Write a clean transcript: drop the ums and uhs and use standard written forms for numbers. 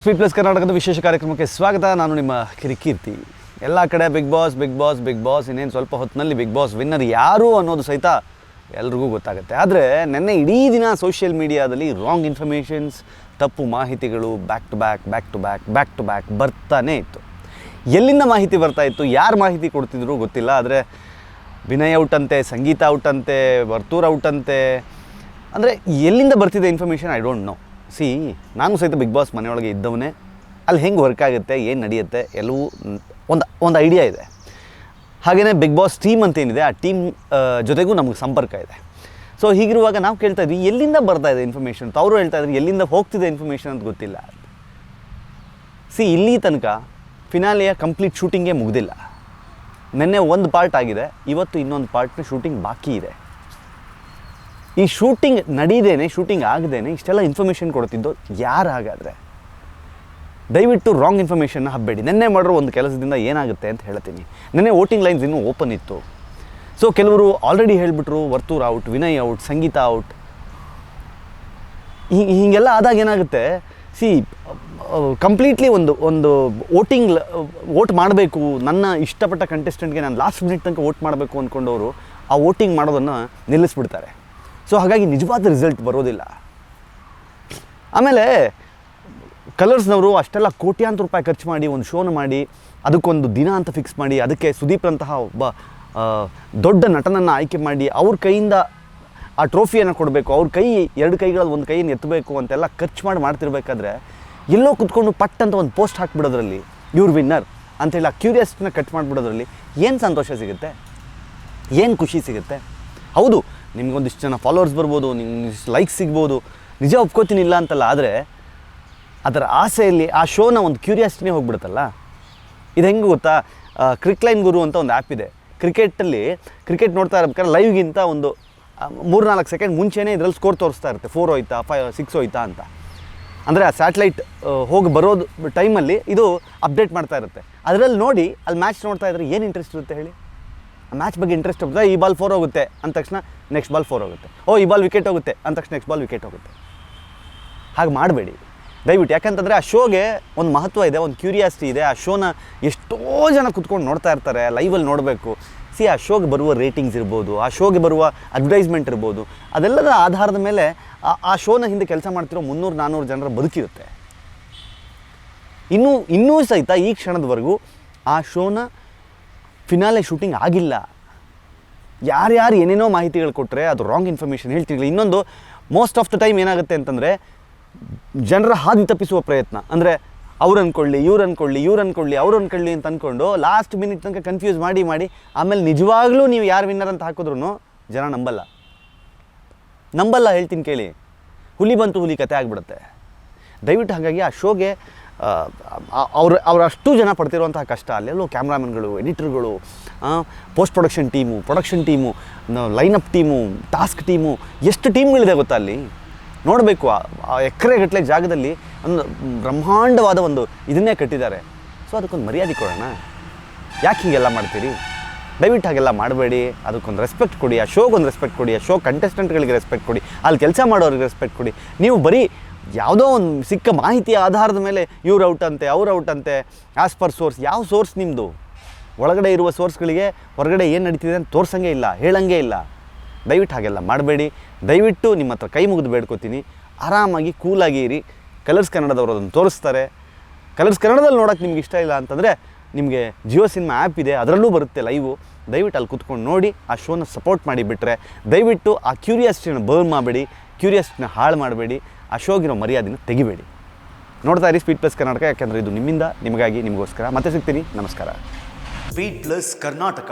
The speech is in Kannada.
ಸ್ಪೀಡ್ ಪ್ಲಸ್ ಕರ್ನಾಟಕದ ವಿಶೇಷ ಕಾರ್ಯಕ್ರಮಕ್ಕೆ ಸ್ವಾಗತ. ನಾನು ನಿಮ್ಮ ಕಿರಿಕೀರ್ತಿ. ಎಲ್ಲ ಕಡೆ ಬಿಗ್ ಬಾಸ್ ಇನ್ನೇನು ಸ್ವಲ್ಪ ಹೊತ್ತಿನಲ್ಲಿ ಬಿಗ್ ಬಾಸ್ ವಿನ್ನರ್ ಯಾರು ಅನ್ನೋದು ಸಹಿತ ಎಲ್ರಿಗೂ ಗೊತ್ತಾಗುತ್ತೆ. ಆದರೆ ನೆನ್ನೆ ಇಡೀ ದಿನ ಸೋಷಿಯಲ್ ಮೀಡಿಯಾದಲ್ಲಿ ರಾಂಗ್ ಇನ್ಫಾರ್ಮೇಷನ್ಸ್, ತಪ್ಪು ಮಾಹಿತಿಗಳು ಬ್ಯಾಕ್ ಟು ಬ್ಯಾಕ್ ಬರ್ತಾನೇ ಇತ್ತು. ಎಲ್ಲಿಂದ ಮಾಹಿತಿ ಬರ್ತಾ ಇತ್ತು, ಯಾರು ಮಾಹಿತಿ ಕೊಡ್ತಿದ್ರು ಗೊತ್ತಿಲ್ಲ. ಆದರೆ ವಿನಯ್ ಔಟ್ ಅಂತೆ, ಸಂಗೀತ ಔಟ್ ಅಂತೆ, ವರ್ತೂರ್ ಔಟ್ ಅಂತೆ. ಅಂದರೆ ಎಲ್ಲಿಂದ ಬರ್ತಿದೆ ಇನ್ಫಾರ್ಮೇಷನ್ ಐ ಡೋಂಟ್ ನೋ. ನಾನು ಸಹಿತ ಬಿಗ್ ಬಾಸ್ ಮನೆಯೊಳಗೆ ಇದ್ದವನೇ. ಅಲ್ಲಿ ಹೆಂಗೆ ವರ್ಕ್ ಆಗುತ್ತೆ, ಏನು ನಡೆಯುತ್ತೆ ಎಲ್ಲವೂ ಒಂದು ಐಡಿಯಾ ಇದೆ. ಹಾಗೆಯೇ ಬಿಗ್ ಬಾಸ್ ಟೀಮ್ ಅಂತೇನಿದೆ, ಆ ಟೀಮ್ ಜೊತೆಗೂ ನಮಗೆ ಸಂಪರ್ಕ ಇದೆ. ಸೊ ಹೀಗಿರುವಾಗ ನಾವು ಕೇಳ್ತಾ ಇದ್ವಿ ಎಲ್ಲಿಂದ ಬರ್ತಾ ಇದೆ ಇನ್ಫಾರ್ಮೇಷನ್ ಅಂತ. ಅವರು ಹೇಳ್ತಾ ಇದ್ರು ಎಲ್ಲಿಂದ ಹೋಗ್ತಿದೆ ಇನ್ಫಾರ್ಮೇಷನ್ ಅಂತ ಗೊತ್ತಿಲ್ಲ. ಇಲ್ಲಿ ತನಕ ಫಿನಾಲೆಯ ಕಂಪ್ಲೀಟ್ ಶೂಟಿಂಗೇ ಮುಗಿದಿಲ್ಲ. ನಿನ್ನೆ ಒಂದು ಪಾರ್ಟ್ ಆಗಿದೆ, ಇವತ್ತು ಇನ್ನೊಂದು ಪಾರ್ಟ್ನ ಶೂಟಿಂಗ್ ಬಾಕಿ ಇದೆ. ಈ ಶೂಟಿಂಗ್ ನಡೀದೇನೆ, ಶೂಟಿಂಗ್ ಆಗದೇನೆ ಇಷ್ಟೆಲ್ಲ ಇನ್ಫಾರ್ಮೇಷನ್ ಕೊಡ್ತಿದ್ದು ಯಾರು? ಹಾಗಾದರೆ ದಯವಿಟ್ಟು ರಾಂಗ್ ಇನ್ಫಾರ್ಮೇಷನ್ನ ಹಬ್ಬೇಡಿ. ನೆನ್ನೆ ಮಾಡಿರೋ ಒಂದು ಕೆಲಸದಿಂದ ಏನಾಗುತ್ತೆ ಅಂತ ಹೇಳ್ತೀನಿ. ನೆನ್ನೆ ವೋಟಿಂಗ್ ಲೈನ್ಸ್ ಇನ್ನೂ ಓಪನ್ ಇತ್ತು. ಸೊ ಕೆಲವರು ಆಲ್ರೆಡಿ ಹೇಳಿಬಿಟ್ರು Varthur out, Vinay out, Sangeetha out. ಹೀಗೆಲ್ಲ ಆದಾಗ ಏನಾಗುತ್ತೆ, ಕಂಪ್ಲೀಟ್ಲಿ ಒಂದು ವೋಟ್ ಮಾಡಬೇಕು, ನನ್ನ ಇಷ್ಟಪಟ್ಟ ಕಂಟೆಸ್ಟೆಂಟ್ಗೆ ನಾನು ಲಾಸ್ಟ್ ಮಿನಿಟ್ ತನಕ ವೋಟ್ ಮಾಡಬೇಕು ಅಂದ್ಕೊಂಡವರು ಆ ವೋಟಿಂಗ್ ಮಾಡೋದನ್ನು ನಿಲ್ಲಿಸ್ಬಿಡ್ತಾರೆ. ಸೊ ಹಾಗಾಗಿ ನಿಜವಾದ ರಿಸಲ್ಟ್ ಬರೋದಿಲ್ಲ. ಆಮೇಲೆ ಕಲರ್ಸ್ನವರು ಅಷ್ಟೆಲ್ಲ ಕೋಟ್ಯಾಂತರ ರೂಪಾಯಿ ಖರ್ಚು ಮಾಡಿ ಒಂದು ಶೋನ ಮಾಡಿ ಅದಕ್ಕೊಂದು ದಿನ ಅಂತ ಫಿಕ್ಸ್ ಮಾಡಿ ಅದಕ್ಕೆ ಸುದೀಪ್ರಂತಹ ಒಬ್ಬ ದೊಡ್ಡ ನಟನನ್ನು ಆಯ್ಕೆ ಮಾಡಿ ಅವ್ರ ಕೈಯಿಂದ ಆ ಟ್ರೋಫಿಯನ್ನು ಕೊಡಬೇಕು, ಅವ್ರ ಎರಡು ಕೈಗಳಲ್ಲಿ ಒಂದು ಕೈಯನ್ನು ಎತ್ತಬೇಕು ಅಂತೆಲ್ಲ ಖರ್ಚು ಮಾಡ್ತಿರ್ಬೇಕಾದ್ರೆ ಎಲ್ಲೋ ಕುತ್ಕೊಂಡು ಪಟ್ ಅಂತ ಒಂದು ಪೋಸ್ಟ್ ಹಾಕ್ಬಿಡೋದ್ರಲ್ಲಿ ಇವ್ರು ವಿನ್ನರ್ ಅಂಥೇಳಿ ಆ ಕ್ಯೂರಿಯಾಸಿಟಿನ ಕಟ್ ಮಾಡಿಬಿಡೋದ್ರಲ್ಲಿ ಏನು ಸಂತೋಷ ಸಿಗುತ್ತೆ, ಏನು ಖುಷಿ ಸಿಗುತ್ತೆ? ಹೌದು, ನಿಮ್ಗೊಂದಿಷ್ಟು ಜನ ಫಾಲೋವರ್ಸ್ ಬರ್ಬೋದು, ನಿಮ್ಗೆ ಲೈಕ್ಸ್ ಸಿಗ್ಬೋದು, ನಿಜ ಒಪ್ಕೋತೀನಿ ಇಲ್ಲ ಅಂತಲ್ಲ. ಆದರೆ ಅದರ ಆಸೆಯಲ್ಲಿ ಆ ಶೋನ ಒಂದು ಕ್ಯೂರಿಯಾಸಿಟಿನೇ ಹೋಗ್ಬಿಡುತ್ತಲ್ಲ. ಇದು ಹೆಂಗೆ ಗೊತ್ತಾ, ಕ್ರಿಕ್ಲೈನ್ ಗುರು ಅಂತ ಒಂದು ಆ್ಯಪ್ ಇದೆ. ಕ್ರಿಕೆಟ್ ನೋಡ್ತಾ ಇರ್ಬೇಕಾದ್ರೆ ಲೈವ್ಗಿಂತ ಒಂದು 3-4 ಸೆಕೆಂಡ್ ಮುಂಚೆನೇ ಇದರಲ್ಲಿ ಸ್ಕೋರ್ ತೋರಿಸ್ತಾ ಇರುತ್ತೆ, 4 ಹೋಯ್ತಾ 6 ಹೋಯ್ತಾ ಅಂತ. ಅಂದರೆ ಆ ಸ್ಯಾಟಲೈಟ್ ಹೋಗಿ ಬರೋದು ಟೈಮಲ್ಲಿ ಇದು ಅಪ್ಡೇಟ್ ಮಾಡ್ತಾ ಇರುತ್ತೆ. ಅದರಲ್ಲಿ ನೋಡಿ ಅಲ್ಲಿ ಮ್ಯಾಚ್ ನೋಡ್ತಾ ಇದ್ರೆ ಏನು ಇಂಟ್ರೆಸ್ಟ್ ಇರುತ್ತೆ ಹೇಳಿ? ಆ ಮ್ಯಾಚ್ ಬಗ್ಗೆ ಇಂಟ್ರೆಸ್ಟ್ ಹೋಗುತ್ತೆ. ಈ ಬಾಲ್ 4 ಹೋಗುತ್ತೆ ಅಂದ ತಕ್ಷಣ ನೆಕ್ಸ್ಟ್ ಬಾಲ್ 4 ಹೋಗುತ್ತೆ. ಈ ಬಾಲ್ ವಿಕೆಟ್ ಹೋಗುತ್ತೆ ಅಂದ ತಕ್ಷಣ ನೆಕ್ಸ್ಟ್ ಬಾಲ್ ವಿಕೆಟ್ ಹೋಗುತ್ತೆ. ಹಾಗೆ ಮಾಡಬೇಡಿ ದಯವಿಟ್ಟು. ಯಾಕಂತಂದರೆ ಆ ಶೋಗೆ ಒಂದು ಮಹತ್ವ ಇದೆ, ಒಂದು ಕ್ಯೂರಿಯಾಸಿಟಿ ಇದೆ. ಆ ಶೋನ ಎಷ್ಟೋ ಜನ ಕುತ್ಕೊಂಡು ನೋಡ್ತಾ ಇರ್ತಾರೆ, ಲೈವಲ್ಲಿ ನೋಡಬೇಕು. ಆ ಶೋಗೆ ಬರುವ ರೇಟಿಂಗ್ಸ್ ಇರ್ಬೋದು, ಆ ಶೋಗೆ ಬರುವ ಅಡ್ವರ್ಟೈಸ್ಮೆಂಟ್ ಇರ್ಬೋದು, ಅದೆಲ್ಲದರ ಆಧಾರದ ಮೇಲೆ ಆ ಶೋನ ಹಿಂದೆ ಕೆಲಸ ಮಾಡ್ತಿರೋ 300-400 ಜನರ ಬದುಕಿರುತ್ತೆ. ಇನ್ನೂ ಸಹಿತ ಈ ಕ್ಷಣದವರೆಗೂ ಆ ಶೋನ ಫಿನಾಲೆ ಶೂಟಿಂಗ್ ಆಗಿಲ್ಲ. ಯಾರ್ಯಾರು ಏನೇನೋ ಮಾಹಿತಿಗಳು ಕೊಟ್ಟರೆ ಅದು ರಾಂಗ್ ಇನ್ಫಾರ್ಮೇಷನ್ ಹೇಳ್ತಿರಲಿಲ್ಲ. ಇನ್ನೊಂದು ಮೋಸ್ಟ್ ಆಫ್ ದ ಟೈಮ್ ಏನಾಗುತ್ತೆ ಅಂತಂದರೆ ಜನರ ಹಾದಿ ತಪ್ಪಿಸುವ ಪ್ರಯತ್ನ. ಅಂದರೆ ಅವ್ರು ಅಂದ್ಕೊಳ್ಳಿ, ಇವ್ರು ಅಂದ್ಕೊಳ್ಳಿ ಅಂತ ಅಂದ್ಕೊಂಡು ಲಾಸ್ಟ್ ಮಿನಿಟ್ ತನಕ ಕನ್ಫ್ಯೂಸ್ ಮಾಡಿ ಆಮೇಲೆ ನಿಜವಾಗ್ಲೂ ನೀವು ಯಾರು ವಿನ್ನರ್ ಅಂತ ಹಾಕಿದ್ರೂ ಜನ ನಂಬಲ್ಲ. ಹೇಳ್ತೀನಿ ಕೇಳಿ, ಹುಲಿ ಬಂತು ಹುಲಿ ಕತೆ ಆಗಿಬಿಡುತ್ತೆ. ದಯವಿಟ್ಟು ಹಾಗಾಗಿ ಆ ಶೋಗೆ ಅವರಷ್ಟು ಜನ ಪಡ್ತಿರುವಂತಹ ಕಷ್ಟ, ಅಲ್ಲೆಲ್ಲೋ ಕ್ಯಾಮ್ರಾಮನ್ಗಳು, ಎಡಿಟರ್ಗಳು, post production team, lineup team, task team, ಎಷ್ಟು ಟೀಮ್ಗಳಿದೆ ಗೊತ್ತಾ ಅಲ್ಲಿ? ನೋಡಬೇಕು. ಆ ಎಕರೆಗಟ್ಟಲೆ ಜಾಗದಲ್ಲಿ ಒಂದು ಬ್ರಹ್ಮಾಂಡವಾದ ಒಂದು ಇದನ್ನೇ ಕಟ್ಟಿದ್ದಾರೆ. ಸೊ ಅದಕ್ಕೊಂದು ಮರ್ಯಾದೆ ಕೊಡೋಣ. ಯಾಕೆ ಹೀಗೆಲ್ಲ ಮಾಡ್ತೀರಿ? ದಯವಿಟ್ಟು ಹಾಗೆಲ್ಲ ಮಾಡಬೇಡಿ. ಅದಕ್ಕೊಂದು ರೆಸ್ಪೆಕ್ಟ್ ಕೊಡಿ, ಆ ಶೋಗೊಂದು ರೆಸ್ಪೆಕ್ಟ್ ಕೊಡಿ, ಆ ಶೋ ಕಂಟೆಸ್ಟೆಂಟ್ಗಳಿಗೆ ರೆಸ್ಪೆಕ್ಟ್ ಕೊಡಿ, ಅಲ್ಲಿ ಕೆಲಸ ಮಾಡೋರಿಗೆ ರೆಸ್ಪೆಕ್ಟ್ ಕೊಡಿ. ನೀವು ಬರೀ ಯಾವುದೋ ಒಂದು ಸಿಕ್ಕ ಮಾಹಿತಿಯ ಆಧಾರದ ಮೇಲೆ ಇವ್ರು ಔಟ್ ಅಂತೆ, ಅವ್ರು ಔಟ್ ಅಂತೆ, ಆ್ಯಸ್ ಪರ್ ಸೋರ್ಸ್. ಯಾವ ಸೋರ್ಸ್ ನಿಮ್ಮದು? ಒಳಗಡೆ ಇರುವ ಸೋರ್ಸ್ಗಳಿಗೆ ಹೊರಗಡೆ ಏನು ನಡೀತಿದೆ ಅಂತ ತೋರ್ಸಂಗೆ ಇಲ್ಲ, ಹೇಳಂಗೆ ಇಲ್ಲ. ದಯವಿಟ್ಟು ಹಾಗೆಲ್ಲ ಮಾಡಬೇಡಿ. ದಯವಿಟ್ಟು ನಿಮ್ಮ ಹತ್ರ ಕೈ ಮುಗಿದು ಬೇಡ್ಕೊತೀನಿ, ಆರಾಮಾಗಿ ಕೂಲಾಗಿ ಇರಿ. ಕಲರ್ಸ್ ಕನ್ನಡದವರು ಅದನ್ನು ತೋರಿಸ್ತಾರೆ. ಕಲರ್ಸ್ ಕನ್ನಡದಲ್ಲಿ ನೋಡೋಕ್ಕೆ ನಿಮ್ಗೆ ಇಷ್ಟ ಇಲ್ಲ ಅಂತಂದರೆ ನಿಮಗೆ ಜಿಯೋ ಸಿನಿಮಾ ಆ್ಯಪ್ ಇದೆ, ಅದರಲ್ಲೂ ಬರುತ್ತೆ ಲೈವು. ದಯವಿಟ್ಟು ಅಲ್ಲಿ ಕೂತ್ಕೊಂಡು ನೋಡಿ, ಆ ಶೋನ ಸಪೋರ್ಟ್ ಮಾಡಿ ಬಿಟ್ಟರೆ ದಯವಿಟ್ಟು ಆ ಕ್ಯೂರಿಯಾಸಿಟಿನ ಬರ್ನ್ ಮಾಡಬೇಡಿ, ಕ್ಯೂರಿಯಾಸಿಟಿನ ಹಾಳು ಮಾಡಬೇಡಿ, ಆ ಶೋಗಿರೋ ಮರ್ಯಾದೆನ ತೆಗಿಬೇಡಿ. ನೋಡ್ತಾ ಇರಿ ಸ್ಪೀಡ್ ಪ್ಲಸ್ ಕರ್ನಾಟಕ. ಯಾಕೆಂದರೆ ಇದು ನಿಮ್ಮಿಂದ ನಿಮಗಾಗಿ, ನಿಮಗೋಸ್ಕರ. ಮತ್ತೆ ಸಿಗ್ತೀನಿ. ನಮಸ್ಕಾರ. Speed plus Karnataka.